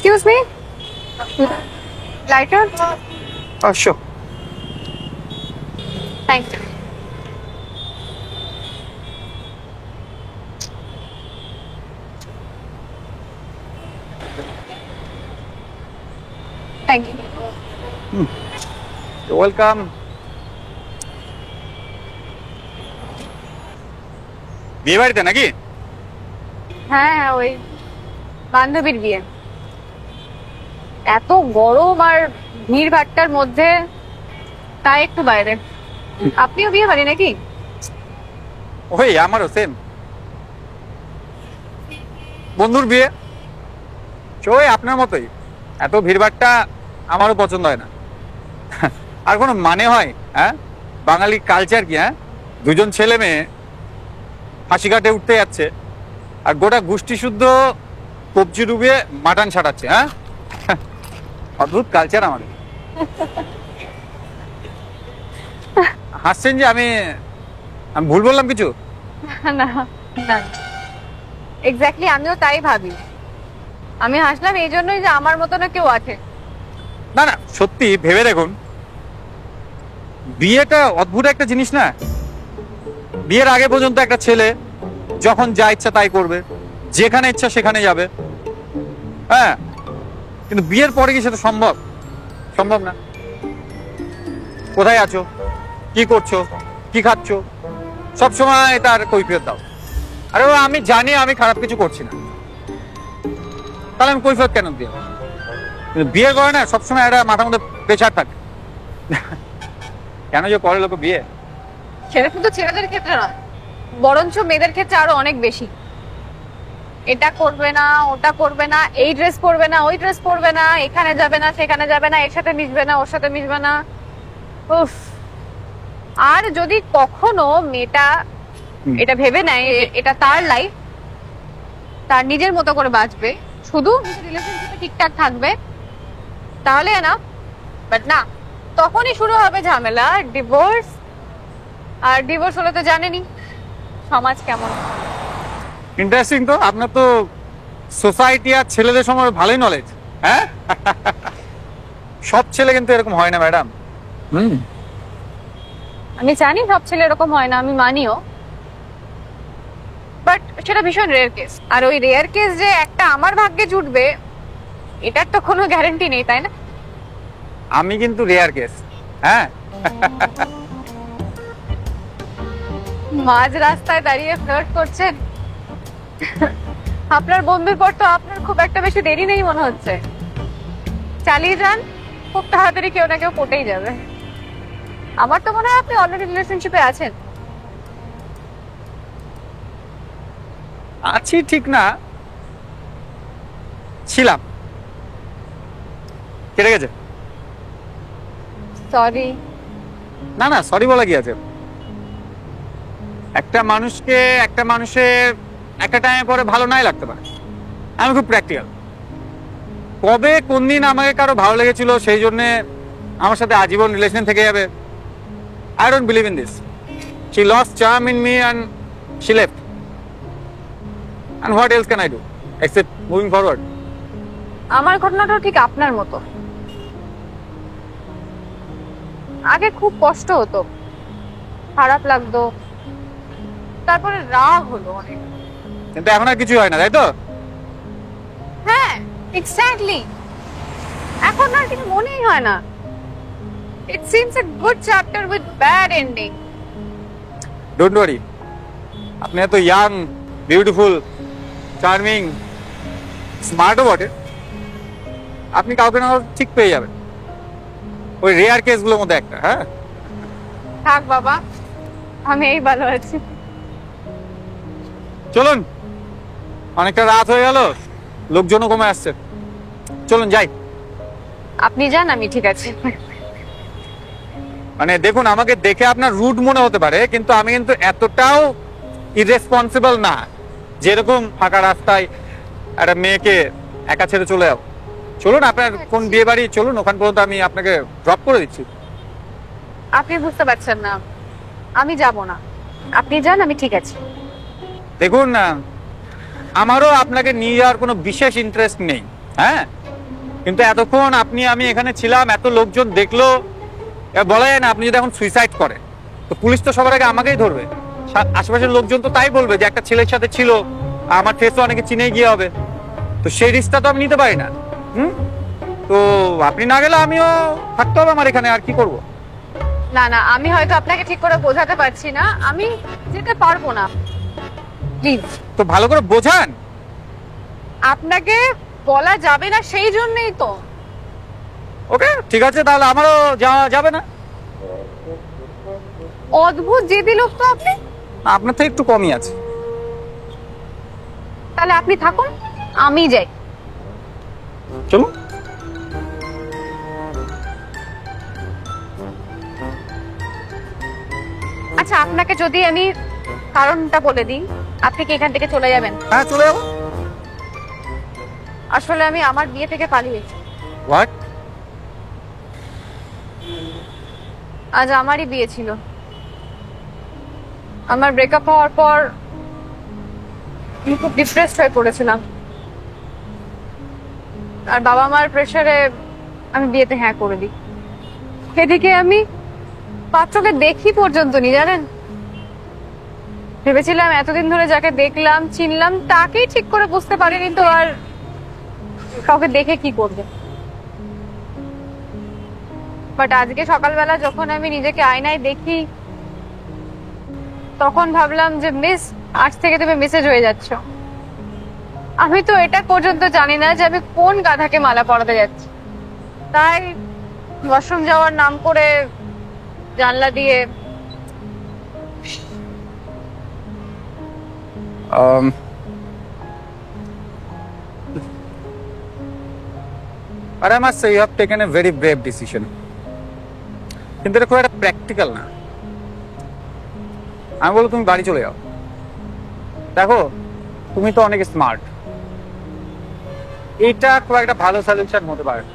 Excuse me? Lighter? Oh, sure. Thank you. Thank you. You're welcome. বিয়ে বাড়িতে নাকি? হ্যাঁ ওই বান্ধবীর বিয়ে। এত গরম আর ভিড় ভাট্টার মধ্যে তাই একটু বাইরে। আপনিও বিয়ে বাড়ি নাকি? ওই আমারও সেম বন্ধুর বিয়ে। ওই আপনার মতোই এত ভিড়ভাট্টা আমারও পছন্দ হয় না। আর কোনো মানে হয়? হ্যাঁ, বাঙালি কালচার কি? হ্যাঁ, দুজন ছেলে মেয়ে ফাঁসি কাটে উঠতে যাচ্ছে আর গোটা গোষ্ঠী শুদ্ধ কবজি ডুবিয়ে মাটন ছাড়াচ্ছে। হ্যাঁ, অদ্ভুত কালচার আমাদের। হাসছেন যে? আমি ভুল বললাম কিছু? না না, এক্স্যাক্টলি আমিও তাই ভাবি। আমি হাসলাম এই জন্যই যে আমার মতো না কেউ আছে। না না, সত্যি ভেবে দেখুন, বিয়েটা অদ্ভুত একটা জিনিস না? বিয়ের আগে পর্যন্ত একটা ছেলে যখন যা ইচ্ছা তাই করবে, যেখানে ইচ্ছা সেখানে যাবে। হ্যাঁ, কিন্তু বিয়ের পরে কি সেটা সম্ভব? সম্ভব না। কোথায় আছো, কি করছো, কি খাচ্ছ, সবসময় তার কৈফিয়ত দাও। আরে ও, আমি জানি আমি খারাপ কিছু করছি না, তাহলে আমি কৈফিয়ত কেন দিই? কিন্তু বিয়ে করে না, সবসময় একটা মাথার মধ্যে প্রেশার থাকে। কেন যে করে লোক বিয়ে? সেটা কিন্তু ছেলেদের ক্ষেত্রে নয়, বরঞ্চ মেয়েদের ক্ষেত্রে আরো অনেক বেশি। এটা করবে না, ওটা করবে না, এই ড্রেস পরবে না, ওই ড্রেস পরবে না, এখানে যাবে না, সেখানে যাবে না, এর সাথে মিশবে না, ওর সাথে মিশবে না। উফ। আর যদি কখনো মেয়েটা এটা ভেবে নেয় এটা তার লাইফ, তার নিজের মতো করে বাঁচবে, শুধু রিলেশনশিপে ঠিকঠাক থাকবে, তাহলে না। বাট না, তখনই শুরু হবে ঝামেলা, ডিভোর্স। আর ডিভোর্স হলে তো জানেনই সমাজ কেমন। ইন্টারেস্টিং তো। আপনার তো সোসাইটি আর ছেলেদের সম্পর্কে ভালোই নলেজ। হ্যাঁ, সব ছেলে কিন্তু এরকম হয় না ম্যাডাম। আমি জানি সব ছেলে এরকম হয় না, আমি মানিও, বাট সেটা ভীষণ রেয়ার কেস। আর ওই রেয়ার কেস যে একটা আমার ভাগ্যে জুটবে এটার তো কোনো গ্যারান্টি নেই, তাই না? আমি কিন্তু রেয়ার কেস। হ্যাঁ, মাঝ রাস্তায় দাঁড়িয়ে ফ্লার্ট করছেন। আপনার বন্ধুর পর তো আপনার খুব একটা বেশি দেরি নেই মনে হচ্ছে। চালিয়ে যান, খুব তাড়াতাড়ি কেউ না কেউ পটেই যাবে। আমার তো মনে হয় আপনি অলরেডি রিলেশনশিপে আছেন। আছি ঠিক না, ছিলাম। কেটে গেছে। সরি। না না, সরি বলা কি আছে? একটা মানুষকে একটা মানুষের একটা টাইমে পরে ভালো নাই লাগতে পারে। আমি খুব প্র্যাকটিক্যাল। কবে কোন দিন আমাকে কারো ভালো লেগেছিল সেই জন্য আমার সাথে আজীবন রিলেশন থেকে যাবে, I don't believe in this. She lost charm in me and she left, and what else can I do except moving forward? আমার ঘটনাটাও ঠিক আপনার মতো। আগে খুব কষ্ট হতো, খারাপ লাগতো, তারপরে রাগ হলো অনেক। কিন্তু এখন আর কিছু হয় না, তাই তো? হ্যাঁ, এক্স্যাক্টলি। এখন আর কিছু মনেই হয় না। It seems a good chapter with bad ending. Don't worry, আপনি এত ইয়াং, বিউটিফুল, চার্মিং, স্মার্টও বটে। আপনি কাউকে না কাউকে ঠিক পেয়ে যাবেন, ওই রেয়ার কেসগুলোর মধ্যে একটা। হ্যাঁ, থাক বাবা, আমি এই ভালো আছি। চলুন, অনেকটা রাত হয়ে গেল, লোকজনও কমে আসছে। চলুন যাই। আপনি যান, আমি ঠিক আছে। মানে দেখুন, আমাকে দেখে আপনার রুড মনে হতে পারে, কিন্তু আমি কিন্তু এতটাও ইররেসপন্সিবল না যেরকম ফাঁকা রাস্তায় একটা মেয়েকে একা ছেড়ে চলে যাও। চলুন, আপনার কোন বিয়ে বাড়ি, চলুন ওখান পর্যন্ত আমি আপনাকে ড্রপ করে দিচ্ছি। আপনি বুঝতে পারছেন না, আমি যাব না। আপনি যান, আমি ঠিক আছে। দেখুন, আমারও আপনাকে নিয়ে যাওয়ার কোনো বিশেষ ইন্টারেস্ট নেই। হ্যাঁ, কিন্তু এতক্ষণ আপনি আমি এখানে ছিলাম, এত লোকজন দেখলো, এবার বলা যায় না আপনি যদি এখন সুইসাইড করে তো পুলিশ তো সবার আগে আমাকেই ধরবে। আশেপাশের লোকজন তো তাই বলবে যে একটা ছেলের সাথে ছিল, আমার ফেসও অনেকে চিনে গিয়ে হবে, তো সেই রিস্কটা তো আমি নিতে পারি না। তো আপনি না গেলে আমিও থাকতে হবে আমার এখানে, আর কি করব। না না, আমি হয়তো আপনাকে ঠিক করে বোঝাতে পারছি না, আমি যেতে পারবো না, প্লিজ। তো ভালো করে বোঝান। আপনাকে বলা যাবে না সেই জন্যই তো। ওকে ঠিক আছে, তাহলে আমারও যাওয়া যাবে না। অদ্ভুত জেদি লোক তো আপনি। আপনার থেকে একটু কমই আছে। তাহলে আপনি থাকুন, আমি যাই। চলুন। আচ্ছা, আপনাকে যদি আমি কারণটা বলে দিই, আপনি কি এখান থেকে চলে যাবেন? হ্যাঁ চলে যাবো। আসলে আমি আমার বিয়ে থেকে পালিয়েছি। হোয়াট? আজ আমারই বিয়ে ছিল। আমার ব্রেকআপ হওয়ার পর আমি খুব ডিপ্রেসড হয়ে পড়েছিলাম, আর বাবা মার প্রেসারে আমি বিয়েতে হ্যাঁ করে দিই। এদিকে আমি পাত্রকে দেখি পর্যন্ত নি, জানেন। ভেবেছিলাম এতদিন ধরে যাকে দেখলাম চিনলাম তাকেই ঠিক করে বুঝতে পারিনি, তো আর কাউকে দেখে কি করবে। বাট আজকে সকালবেলা যখন আমি নিজেকে আয়নায় দেখি, তখন ভাবলাম যে মিস, আজ থেকে তুমি মেসেজ হয়ে যাচ্ছ। আমি তো এটা পর্যন্ত জানি না যে আমি কোন গাধাকে মালা পরাতে যাচ্ছি। তাই ওয়াশরুম যাওয়ার নাম করে জানলা দিয়ে আর I must say you have taken a very brave decision, কিন্তু এটা খুব একটা প্র্যাকটিক্যাল না। আমি বলবো তুমি বাড়ি চলে যাও। দেখো তুমি তো অনেক স্মার্ট, এটা খুব একটা ভালো সলিউশন হতে পারে না।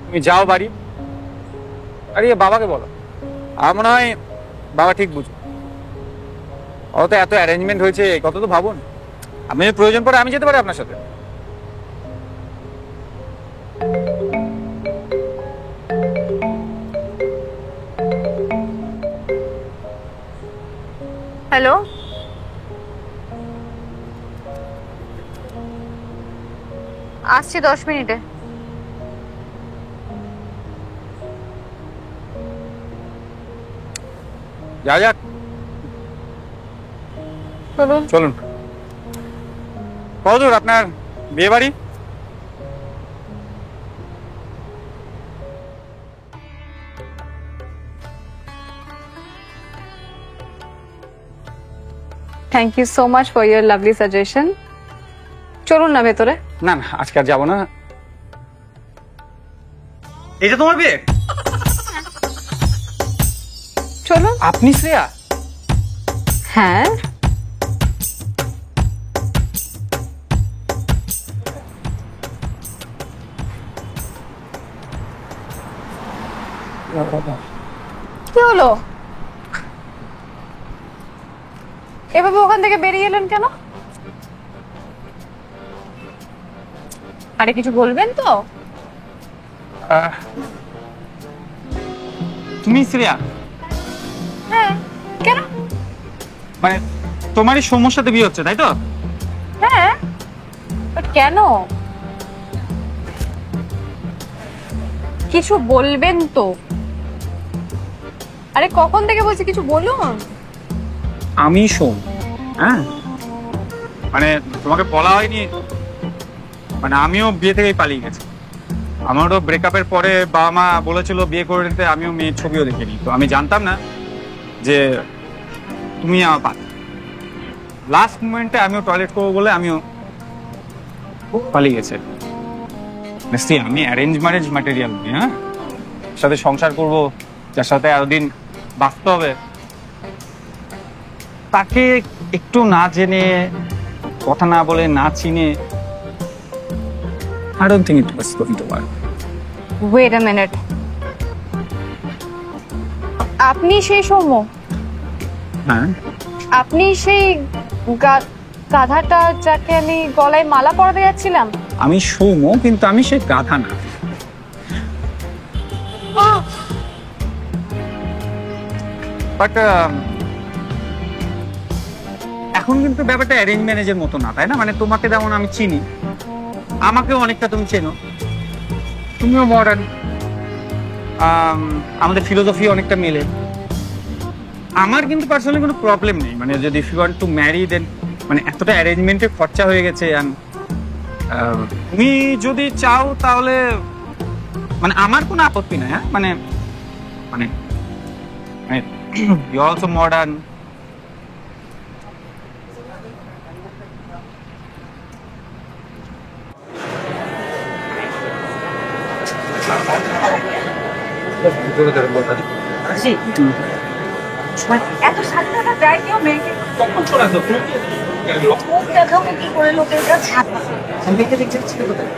তুমি যাও বাড়ি, আর ইয়ে বাবাকে বলো। আমার মনে হয় বাবা ঠিক বুঝো। অত এত অ্যারেঞ্জমেন্ট হয়েছে, কত তো ভাবুন। আপনি যদি প্রয়োজন পড়ে আমি যেতে পারি আপনার সাথে। হ্যালো, আসছি 10 মিনিটে। যা যাক, চলুন। চলুন। কতদূর আপনার বিয়ে বাড়ি? Thank you so much for your lovely suggestion. চলুন না ভেতরে। না না, আজকে আর যাবো না। এটা তোমার বিয়ে? চলুন। আপনি শ্রেয়া? হ্যাঁ। কি হলো? এভাবে ওখান থেকে বেরিয়ে এলেন কেন? আরে কিছু বলবেন তো? তুমি শ্রেয়া? হ্যাঁ। কেন? মানে তোমারই সৌম্যর সাথে বিয়ে হচ্ছে তাই তো? হ্যাঁ, বাট কেন? কিছু বলবেন তো? আরে কখন থেকে বলছি কিছু বলুন। আমি সোম। হ্যাঁ, মানে তোমাকে বলা হয়নি, মানে আমিও বিয়ে থেকেই পালিয়ে গেছি। আমারও ব্রেকআপের পরে বাবা মা বলেছিল বিয়ে করে নিতে, আমিও মেয়ের ছবিও দেখিনি, তো আমি জানতাম না যে তুমি আমার পাত্র। লাস্ট মোমেন্টে আমিও টয়লেট করবো বলে আমিও পালিয়ে গেছে। নিশ্চয়ই আমি অ্যারেঞ্জ ম্যারেজ ম্যাটেরিয়াল, হ্যাঁ, সাথে সংসার করব, যার সাথে এতদিন বাঁচতে হবে, তাকে একটু না জেনে, কথা না বলে, না চিনে, I don't think it was going to work. Wait a minute, আপনি সেই সৌম্য? হ্যাঁ। আপনি সেই গাধাটা যাকে আমি গলায় মালা পরাতে যাচ্ছিলাম? আমি সৌম্য, কিন্তু আমি সে গাধা না। বাট এখন কিন্তু ব্যাপারটা অ্যারেঞ্জ ম্যারেজের মতো না, তাই না? মানে তোমাকে যেমন আমি চিনি, আমাকেও অনেকটা তুমি চেনো, তুমিও মডার্ন, আমাদের ফিলোসফি অনেকটা মেলে। আমার কিন্তু পার্সোনালি কোনো প্রবলেম নেই, মানে যদি if you want to marry then, মানে এতটা অ্যারেঞ্জমেন্টে খরচা হয়ে গেছে, তুমি যদি চাও তাহলে মানে আমার কোনো আপত্তি নাই। হ্যাঁ, মানে মানে ইউ অলসো মডার্ন। এত সাতটা যায় কেউ মেয়েকে কখন চলে আসো? মুখ দেখাবো কি করে লোকের কাছে? দেখতে দেখতে ছিল কোথায়?